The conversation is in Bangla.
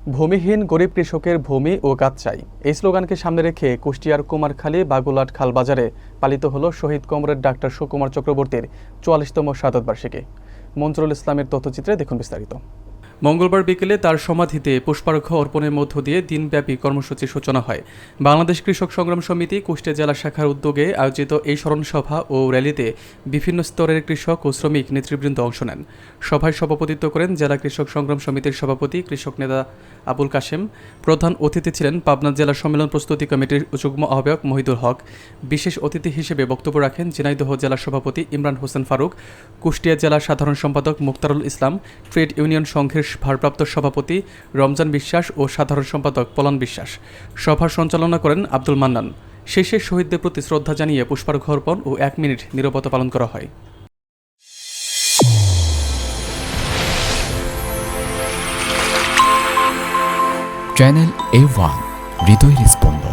ভূমিহীন গরিব কৃষকের ভূমি ও কাজ চাই, এই স্লোগানকে সামনে রেখে কুষ্টিয়ার কুমারখালী বাগুলাট খাল বাজারে পালিত হলো শহীদ কমরেড ডাক্তার সুকুমার চক্রবর্তীর ৪৪তম শাহাদত বার্ষিকী। মঞ্জুরুল ইসলামের তথ্যচিত্রে দেখুন বিস্তারিত। মঙ্গলবার বিকেলে তার সমাধিতে পুষ্পার্ঘ্য অর্পণের মধ্য দিয়ে দিনব্যাপী কর্মসূচির সূচনা হয়। বাংলাদেশ কৃষক সংগ্রাম সমিতি কুষ্টিয়া জেলা শাখার উদ্যোগে আয়োজিত এই স্মরণসভা ও র্যালিতে বিভিন্ন স্তরের কৃষক ও শ্রমিক নেতৃবৃন্দ অংশ নেন। সভায় সভাপতিত্ব করেন জেলা কৃষক সংগ্রাম সমিতির সভাপতি কৃষক নেতা আবুল কাশেম। প্রধান অতিথি ছিলেন পাবনা জেলা সম্মেলন প্রস্তুতি কমিটির যুগ্ম আহ্বায়ক মহিদুল হক। বিশেষ অতিথি হিসেবে বক্তব্য রাখেন ঝিনাইদহ জেলা সভাপতি ইমরান হোসেন ফারুক, কুষ্টিয়া জেলা সাধারণ সম্পাদক মুক্তারুল ইসলাম, ট্রেড ইউনিয়ন সংঘের ভারপ্রাপ্ত সভাপতি রমজান বিশ্বাস ও সাধারণ সম্পাদক পলান বিশ্বাস। সভার সঞ্চালনা করেন আব্দুল মান্নান। শেষে শহীদদের প্রতি শ্রদ্ধা জানিয়ে পুষ্পার্ঘ্য অর্পণ ও 1 মিনিট নীরবতা পালন করা হয়। চ্যানেল A1 হৃদয়ের স্পন্দন।